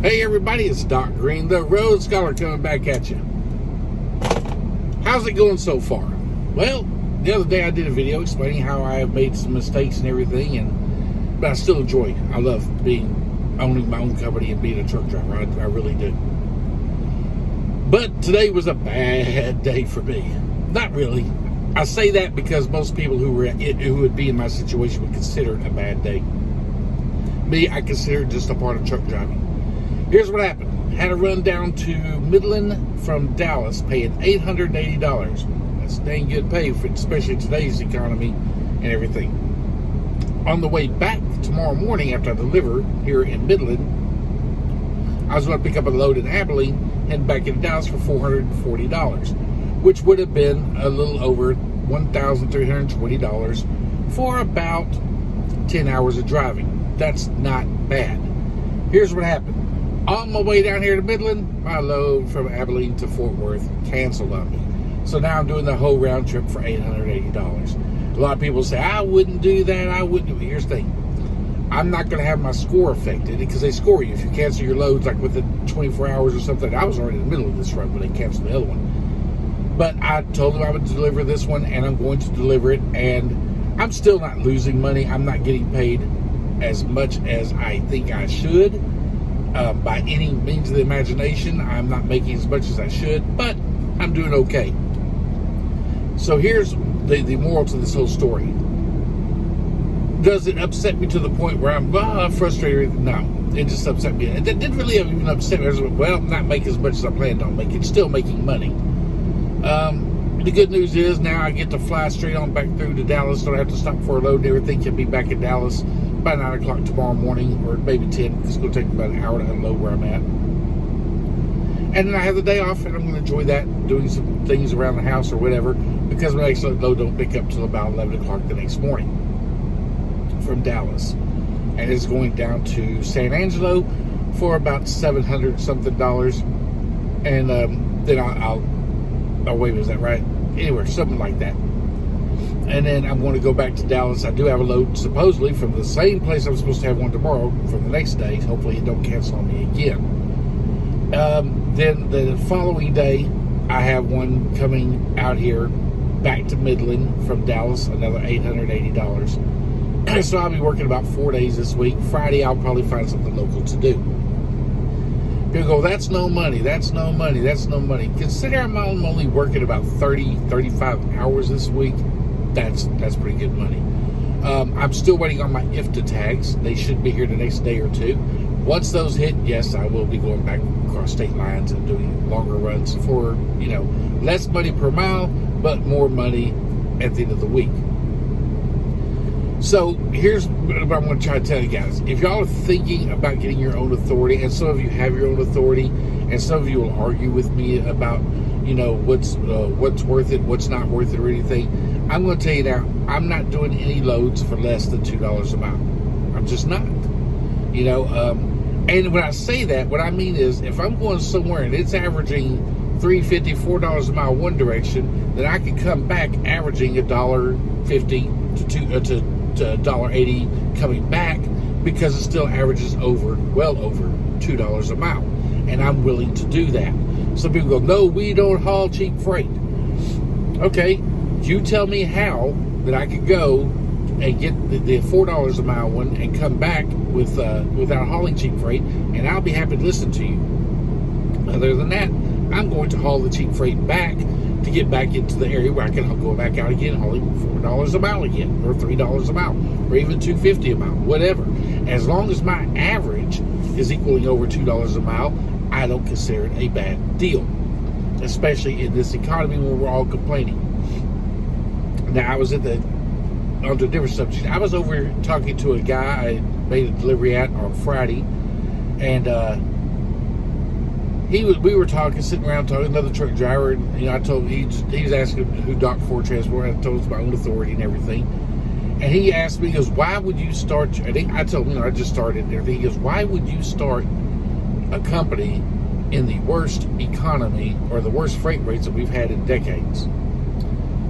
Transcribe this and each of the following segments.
Hey everybody, it's Doc Green, the Road Scholar, coming back at you. How's it going so far? Well, the other day I did a video explaining how I have made some mistakes and everything, but I still enjoy. I love owning my own company and being a truck driver. I really do. But today was a bad day for me. Not really. I say that because most people who would be in my situation would consider it a bad day. Me, I consider it just a part of truck driving. Here's what happened. Had to run down to Midland from Dallas, paying $880. That's dang good pay, especially in today's economy and everything. On the way back tomorrow morning after I deliver here in Midland, I was going to pick up a load in Abilene, head back into Dallas for $440, which would have been a little over $1,320 for about 10 hours of driving. That's not bad. Here's what happened. On my way down here to Midland, my load from Abilene to Fort Worth canceled on me. So now I'm doing the whole round trip for $880. A lot of people say, I wouldn't do that, I wouldn't do it. Here's the thing. I'm not going to have my score affected because they score you if you cancel your loads like within 24 hours or something. I was already in the middle of this run when they canceled the other one. But I told them I would deliver this one, and I'm going to deliver it. And I'm still not losing money. I'm not getting paid as much as I think I should. By any means of the imagination, I'm not making as much as I should, but I'm doing okay. So here's the moral to this whole story. Does it upset me to the point where I'm frustrated? No, it just upset me. It didn't really even upset me. I was like, well, I'm not making as much as I planned on making. Still making money. The good news is now I get to fly straight on back through to Dallas. Don't have to stop for a load and everything. Can be back in Dallas by 9 o'clock tomorrow morning, or maybe 10, because it's going to take about an hour to unload where I'm at. And then I have the day off, and I'm going to enjoy that, doing some things around the house or whatever, because my next load don't pick up till about 11 o'clock the next morning from Dallas. And it's going down to San Angelo for about $700 something. And then I'll wait, is that right? Anyway, something like that. And then I'm going to go back to Dallas. I do have a load supposedly from the same place I'm supposed to have one tomorrow from the next day. Hopefully it don't cancel on me again. Then the following day, I have one coming out here back to Midland from Dallas, another $880. So I'll be working about 4 days this week. Friday, I'll probably find something local to do. People go, that's no money, that's no money, that's no money. Consider I'm only working about 30, 35 hours this week. That's pretty good money. I'm still waiting on my IFTA tags. They should be here the next day or two. Once those hit, yes, I will be going back across state lines and doing longer runs for, less money per mile, but more money at the end of the week. So here's what I'm going to try to tell you guys. If y'all are thinking about getting your own authority, and some of you have your own authority, and some of you will argue with me about, what's worth it, what's not worth it or anything, I'm going to tell you now, I'm not doing any loads for less than $2 a mile. I'm just not. And when I say that, what I mean is if I'm going somewhere and it's averaging $3.50, $4 a mile one direction, then I can come back averaging $1.50 to $1.80 coming back, because it still averages well over $2 a mile. And I'm willing to do that. Some people go, no, we don't haul cheap freight. Okay, you tell me how that I could go and get the $4 a mile one and come back without hauling cheap freight, and I'll be happy to listen to you. Other than that, I'm going to haul the cheap freight back to get back into the area where I can go back out again, hauling $4 a mile again, or $3 a mile, or even $2.50 a mile, whatever. As long as my average is equaling over $2 a mile, I don't consider it a bad deal, especially in this economy where we're all complaining. Now, I was on a different subject. I was over talking to a guy I made a delivery at on Friday, and we were talking, sitting around talking, another truck driver, and I told him, he was asking who Doc for Transport. I told him my own authority and everything. And he asked me, he goes, why would you start, I told him, I just started and everything. He goes, why would you start a company in the worst economy or the worst freight rates that we've had in decades?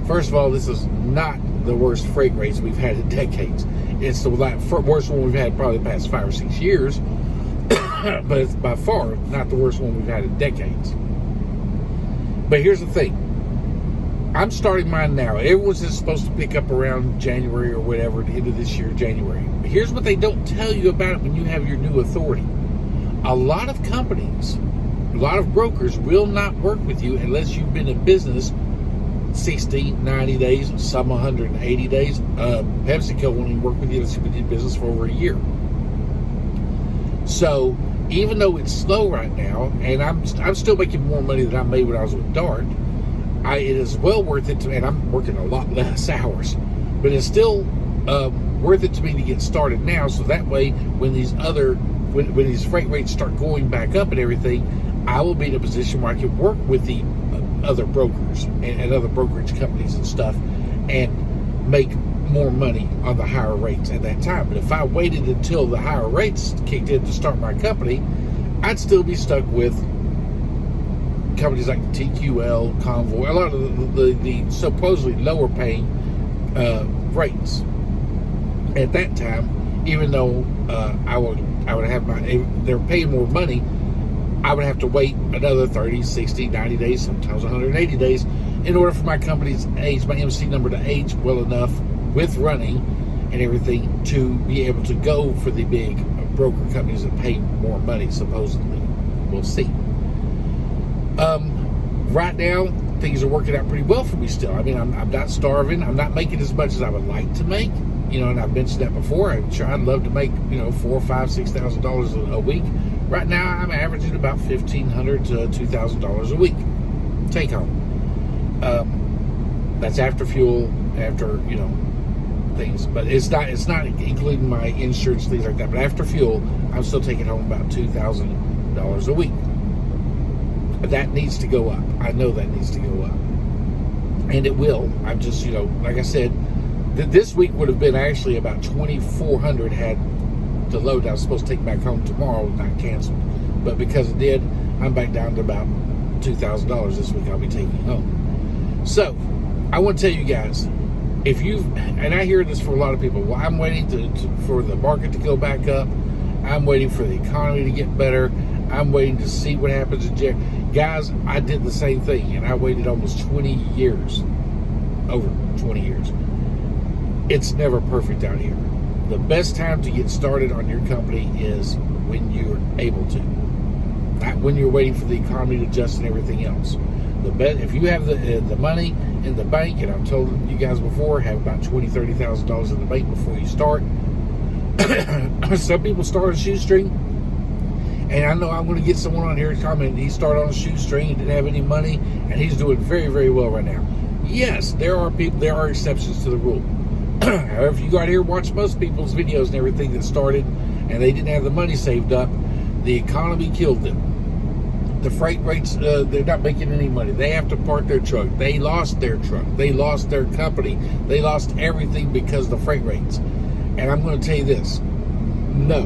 First of all, this is not the worst freight rates we've had in decades. It's the worst one we've had probably the past 5 or 6 years. but it's by far not the worst one we've had in decades. But here's the thing. I'm starting mine now. Everyone's just supposed to pick up around January or whatever, the end of this year, January. But here's what they don't tell you about it when you have your new authority. A lot of companies, a lot of brokers will not work with you unless you've been in business 60, 90 days, some 180 days. PepsiCo won't even work with you unless you've been in business for over a year. So even though it's slow right now, and I'm still making more money than I made when I was with Dart, it is well worth it to me, and I'm working a lot less hours, but it's still worth it to me to get started now, so that way when when these freight rates start going back up and everything, I will be in a position where I can work with the other brokers and other brokerage companies and stuff and make more money on the higher rates at that time. But if I waited until the higher rates kicked in to start my company, I'd still be stuck with companies like TQL, Convoy, a lot of the supposedly lower paying rates at that time. Even though I would have they're paying more money, I would have to wait another 30, 60, 90 days, sometimes 180 days in order for my company's age, my MC number to age well enough with running and everything to be able to go for the big broker companies that pay more money, supposedly. We'll see. Right now, things are working out pretty well for me still. I mean, I'm not starving. I'm not making as much as I would like to make. And I've mentioned that before. I'd love to make, $4,000, $5,000, $6,000 a week. Right now, I'm averaging about $1,500 to $2,000 a week take home. That's after fuel, after things, but it's not including my insurance, things like that. But after fuel, I'm still taking home about $2,000 a week. But that needs to go up. I know that needs to go up, and it will. I'm just, like I said, this week would have been actually about $2,400 had the load I was supposed to take back home tomorrow not canceled. But because it did, I'm back down to about $2,000 this week I'll be taking home. So I want to tell you guys, and I hear this from a lot of people, well, I'm waiting for the market to go back up. I'm waiting for the economy to get better. I'm waiting to see what happens in January. Guys, I did the same thing, and I waited almost 20 years, over 20 years. It's never perfect out here. The best time to get started on your company is when you're able to, not when you're waiting for the economy to adjust and everything else. If you have the money in the bank, and I've told you guys before, have about $20,000, $30,000 in the bank before you start. Some people start a shoestring, and I know I'm going to get someone on here to comment. He started on a shoestring, he didn't have any money, and he's doing very, very well right now. Yes, there are exceptions to the rule. However, if you go out here and watch most people's videos and everything that started, and they didn't have the money saved up, the economy killed them. The freight rates, they're not making any money. They have to park their truck. They lost their truck. They lost their company. They lost everything because of the freight rates. And I'm going to tell you this. No.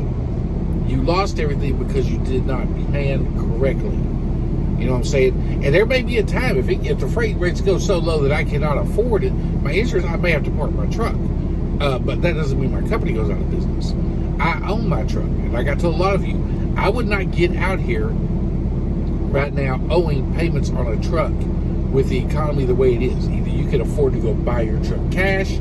You lost everything because you did not plan correctly. You know what I'm saying? And there may be a time, if the freight rates go so low that I cannot afford it, my insurance, I may have to park my truck. But that doesn't mean my company goes out of business. I own my truck. And like I told a lot of you, I would not get out here right now owing payments on a truck with the economy the way it is. Either you can afford to go buy your truck cash,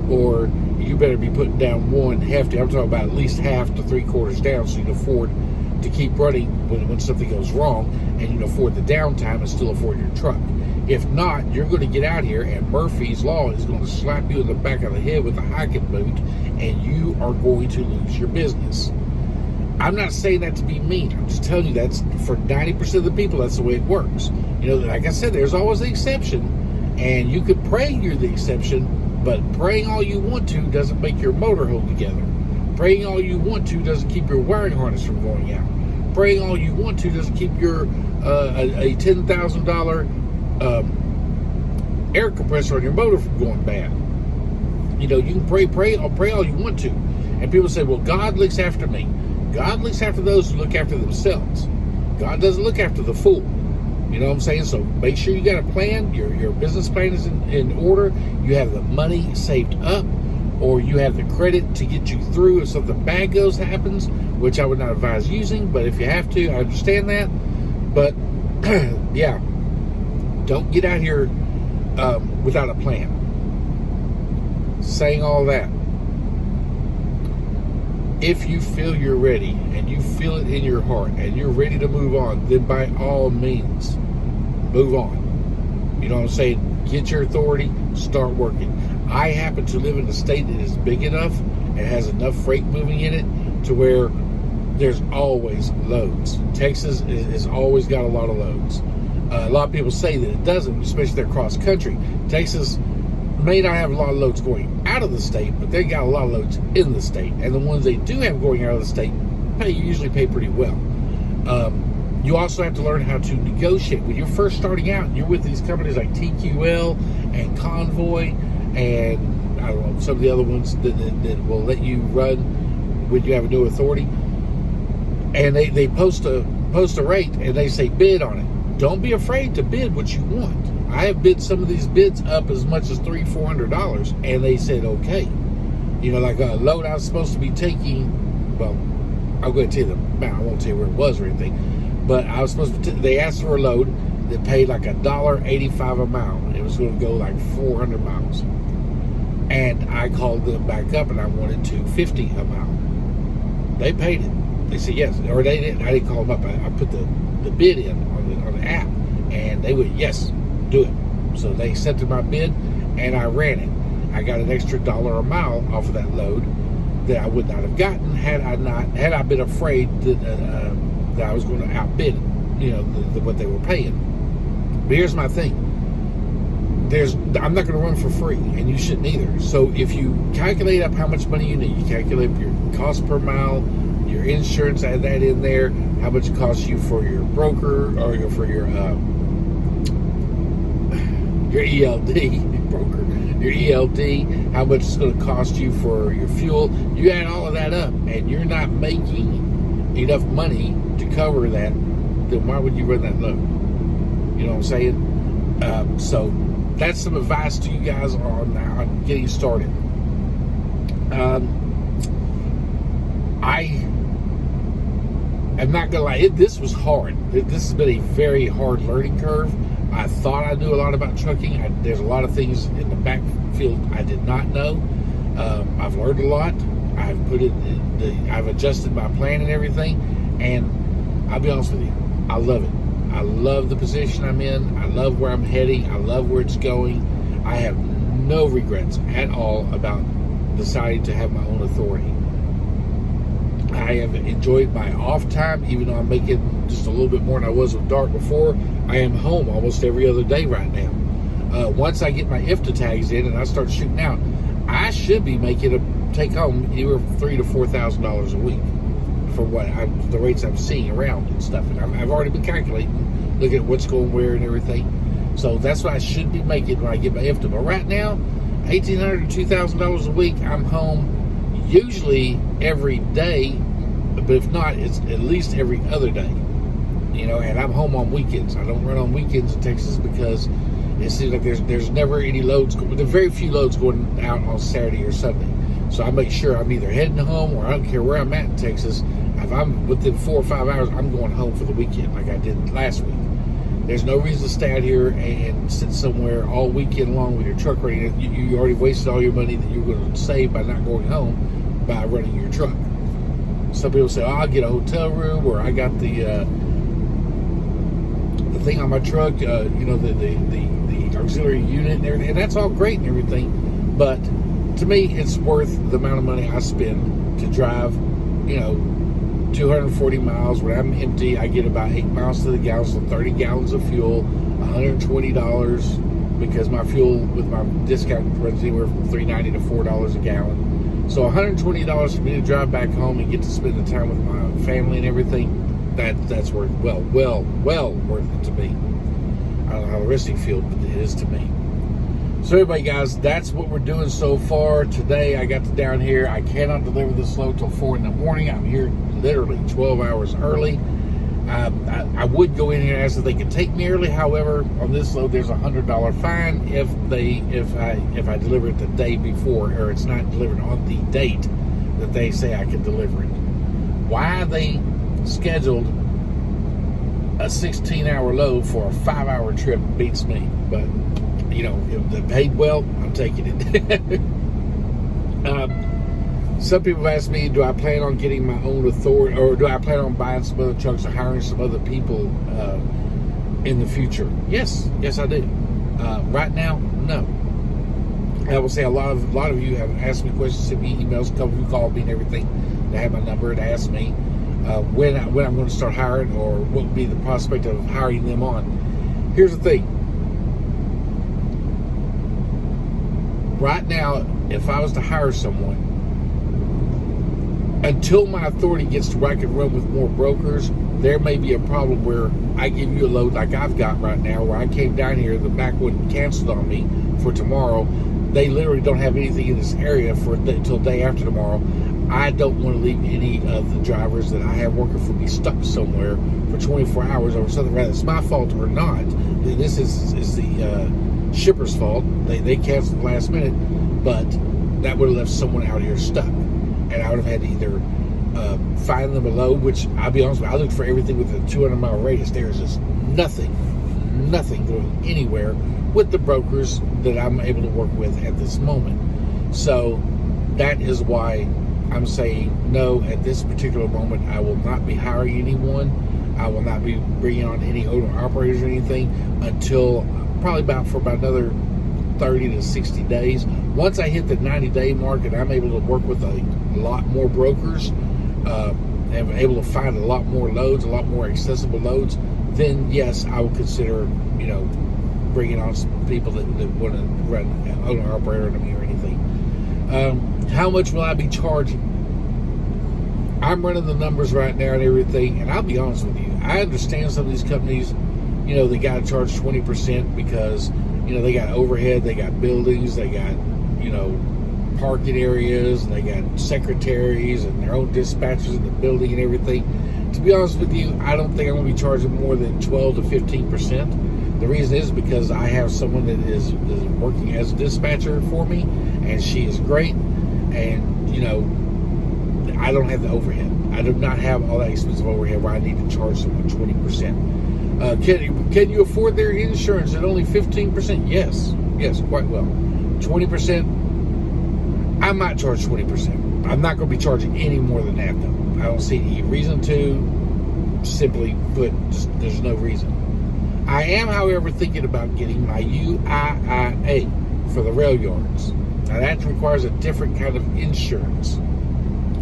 or you better be putting down one hefty. I'm talking about at least half to 3/4 down, so you can afford to keep running when something goes wrong, and you can afford the downtime and still afford your truck. If not, you're going to get out here, and Murphy's Law is going to slap you in the back of the head with a hiking boot, and you are going to lose your business. I'm not saying that to be mean. I'm just telling you that's for 90% of the people, that's the way it works. Like I said, there's always an exception, and you could pray you're the exception, but praying all you want to doesn't make your motor hold together. Praying all you want to doesn't keep your wiring harness from going out. Praying all you want to doesn't keep your a $10,000 air compressor on your motor from going bad. You can pray all you want to, and people say, "Well, God looks after me." God looks after those who look after themselves. God doesn't look after the fool. You know what I'm saying? So make sure you got a plan. Your business plan is in order. You have the money saved up. or you have the credit to get you through if something bad happens, which I would not advise using, but if you have to, I understand that. But yeah, don't get out here without a plan. Saying all that, if you feel you're ready and you feel it in your heart and you're ready to move on, then by all means, move on. You know what I'm saying? Get your authority, start working. I happen to live in a state that is big enough and has enough freight moving in it to where there's always loads. Texas has always got a lot of loads. A lot of people say that it doesn't, especially if they're cross country. Texas may not have a lot of loads going out of the state, but they got a lot of loads in the state. And the ones they do have going out of the state usually pay pretty well. You also have to learn how to negotiate. When you're first starting out, you're with these companies like TQL and Convoy and I don't know, some of the other ones that will let you run when you have a new authority. And they post a rate and they say bid on it. Don't be afraid to bid what you want. I have bid some of these bids up as much as $300-400, and they said okay. You know, like a load I was supposed to be taking. Well, I'll go ahead and tell you the amount. I won't tell you where it was or anything. But I was supposed to. They asked for a load that paid like $1.85 a mile. It was going to go like 400 miles, and I called them back up and I wanted $2.50 a mile. They paid it. They said yes, or they didn't. I didn't call them up. I put the bid in on the app, and they went yes. Do it. So they accepted my bid and I ran it. I got an extra $1 a mile off of that load that I would not have gotten had I been afraid that I was going to outbid it, you know, what they were paying. But here's my thing. I'm not going to run for free, and you shouldn't either. So if you calculate up how much money you need, you calculate your cost per mile, your insurance, add that in there, how much it costs you for your broker or for your ELD broker, your ELD, how much it's going to cost you for your fuel. You add all of that up and you're not making enough money to cover that, then why would you run that load? You know what I'm saying? So that's some advice to you guys on getting started. I'm not gonna lie, this was hard. This has been a very hard learning curve. I thought I knew a lot about trucking. There's a lot of things in the backfield I did not know. I've learned a lot. I've adjusted my plan and everything. And I'll be honest with you, I love it. I love the position I'm in. I love where I'm heading. I love where it's going. I have no regrets at all about deciding to have my own authority. I have enjoyed my off time, even though I'm making just a little bit more than I was with Dart before. I am home almost every other day right now. Once I get my IFTA tags in and I start shooting out, I should be making a take home anywhere from $3,000 to $4,000 a week for the rates I'm seeing around and stuff. And I've already been calculating, looking at what's going where and everything. So that's what I should be making when I get my IFTA. But right now, $1,800 to $2,000 a week. I'm home usually every day, but if not, it's at least every other day. You know, and I'm home on weekends. I don't run on weekends in Texas because it seems like there's never any loads. There's very few loads going out on Saturday or Sunday. So I make sure I'm either heading home or I don't care where I'm at in Texas. If I'm within 4 or 5 hours, I'm going home for the weekend like I did last week. There's no reason to stay out here and sit somewhere all weekend long with your truck running. You already wasted all your money that you were going to save by not going home by running your truck. Some people say, oh, I'll get a hotel room, or I got the thing on my truck, the auxiliary unit and everything. And that's all great and everything. But to me, it's worth the amount of money I spend to drive, 240 miles. When I'm empty, I get about 8 miles to the gallon, so 30 gallons of fuel, $120, because my fuel with my discount runs anywhere from $3.90 to $4 a gallon. So $120 for me to drive back home and get to spend the time with my family and everything, that's worth well worth it to me. I don't know how the rest of you feel, but it is to me. So anyway, guys, that's what we're doing so far. Today I got down here. I cannot deliver this load till 4 in the morning. I'm here literally 12 hours early. I would go in here and ask if they could take me early. However, on this load, there's $100 fine if I deliver it the day before, or it's not delivered on the date that they say I can deliver it. Why they scheduled a 16-hour load for a 5-hour trip beats me. But if they paid well, I'm taking it. Some people have asked me, do I plan on getting my own authority, or do I plan on buying some other trucks or hiring some other people in the future? Yes, I do. Right now, no. I will say a lot of you have asked me questions, sent me emails, a couple of you called me and everything. They have my number and asked me when I'm going to start hiring, or what would be the prospect of hiring them on. Here's the thing. Right now, if I was to hire someone, until my authority gets to where I can run with more brokers, there may be a problem where I give you a load like I've got right now, where I came down here, the back one canceled on me for tomorrow. They literally don't have anything in this area until day after tomorrow. I don't want to leave any of the drivers that I have working for me stuck somewhere for 24 hours over something, whether it's my fault or not. This is the shipper's fault. They canceled last minute, but that would have left someone out here stuck. And I would have had to either find them a load, which I'll be honest with you, I looked for everything with a 200-mile radius. There's just nothing going anywhere with the brokers that I'm able to work with at this moment. So that is why I'm saying no at this particular moment. I will not be hiring anyone. I will not be bringing on any owner operators or anything until probably for about another 30 to 60 days. Once I hit the 90-day mark and I'm able to work with a lot more brokers and able to find a lot more loads, a lot more accessible loads, then yes, I will consider bringing on some people that want to run owner operator to me or anything. How much will I be charging? I'm running the numbers right now and everything, and I'll be honest with you, I understand some of these companies, they got to charge 20% because they got overhead, they got buildings, they got, parking areas, and they got secretaries and their own dispatchers in the building and everything. To be honest with you, I don't think I'm going to be charging more than 12 to 15%. The reason is because I have someone that is working as a dispatcher for me, and she is great, and, I don't have the overhead. I do not have all that expensive overhead where I need to charge someone 20%. Can you afford their insurance at only 15%? Yes, quite well. 20%, I might charge 20%. I'm not going to be charging any more than that, though. I don't see any reason to. Simply put, there's no reason. I am, however, thinking about getting my UIIA for the rail yards. Now, that requires a different kind of insurance.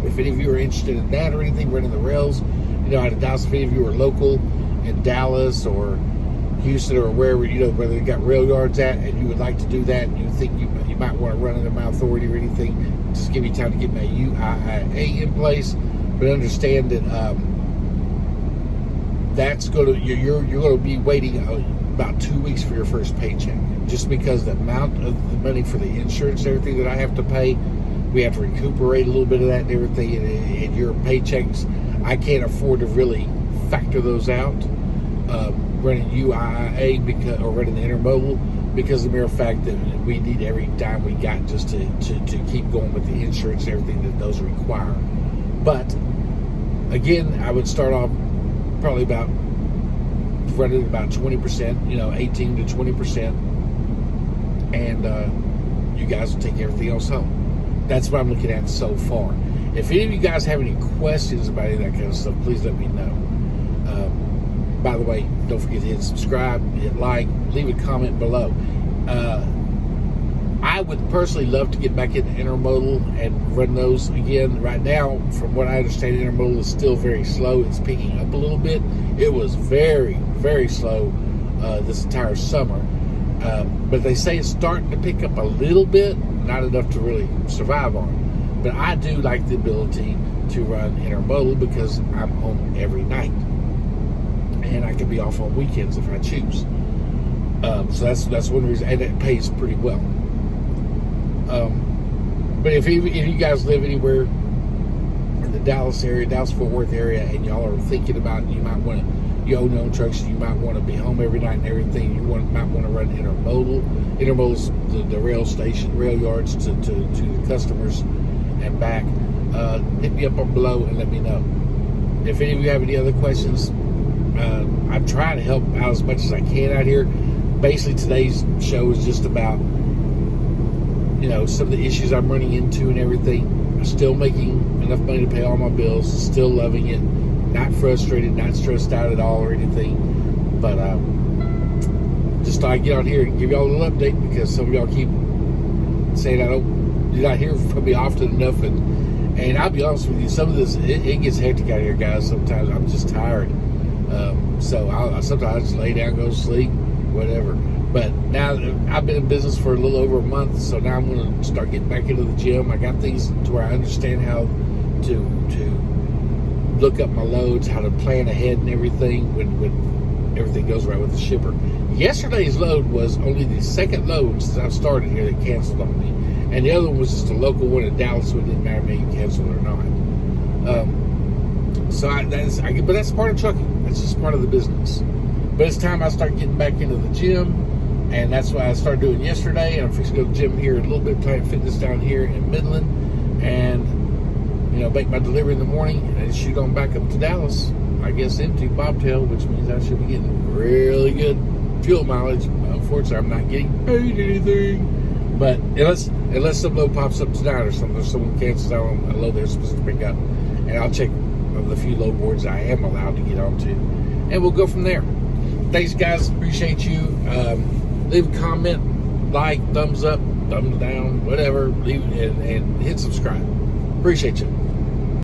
If any of you are interested in that or anything, running the rails, out of Dallas, if any of you are local in Dallas or Houston or wherever, where they got rail yards at, and you would like to do that, and you think you might want to run under my authority or anything, just give me time to get my UIIA in place. But understand that that's going to you're going to be waiting about 2 weeks for your first paycheck, just because the amount of the money for the insurance and everything that I have to pay, we have to recuperate a little bit of that and everything, and your paychecks, I can't afford to really factor those out. Running UIIA or running the intermodal, because of the mere fact that we need every dime we got just to keep going with the insurance and everything that those require. But again, I would start off probably about running about 20%, 18 to 20%, and you guys will take everything else home. That's what I'm looking at so far. If any of you guys have any questions about any of that kind of stuff, please let me know. By the way, don't forget to hit subscribe, hit like, leave a comment below. I would personally love to get back into intermodal and run those again. Right now, from what I understand, intermodal is still very slow. It's picking up a little bit. It was very, very slow this entire summer. But they say it's starting to pick up a little bit, not enough to really survive on. But I do like the ability to run intermodal because I'm home every night. And I can be off on weekends if I choose. So that's one reason, and it pays pretty well. But if you guys live anywhere in the Dallas area, Dallas-Fort Worth area, and y'all are thinking about, you might want to you own your own trucks, you might want to be home every night and everything. You might want to run intermodal. Intermodal's the rail station, rail yards to the customers and back. Hit me up on below and let me know. If any of you have any other questions, I'm trying to help out as much as I can out here. Basically, today's show is just about, some of the issues I'm running into and everything. I'm still making enough money to pay all my bills, still loving it, not frustrated, not stressed out at all or anything. But just thought I'd get on here and give y'all a little update, because some of y'all keep saying you're not hearing from me often enough. And I'll be honest with you, some of this, it gets hectic out here, guys. Sometimes I'm just tired. So sometimes I just lay down, go to sleep, whatever. But now I've been in business for a little over a month, so now I'm going to start getting back into the gym. I got things to where I understand how to look up my loads, how to plan ahead and everything when everything goes right with the shipper. Yesterday's load was only the second load since I've started here that canceled on me. And the other one was just a local one in Dallas, so it didn't matter to me canceled or not. But that's part of trucking. That's just part of the business. But it's time I start getting back into the gym, and that's what I started doing yesterday. I'm fixing to go to the gym here a little bit, Planet Fitness down here in Midland, and make my delivery in the morning and shoot on back up to Dallas. I guess empty bobtail, which means I should be getting really good fuel mileage. Unfortunately, I'm not getting paid anything. But unless some load pops up tonight or something, or someone cancels out on a load they're supposed to pick up, and I'll check the few load boards I am allowed to get onto, and we'll go from there. Thanks, guys. Appreciate you. Leave a comment, like, thumbs up, thumbs down, whatever. Leave and hit subscribe. Appreciate you.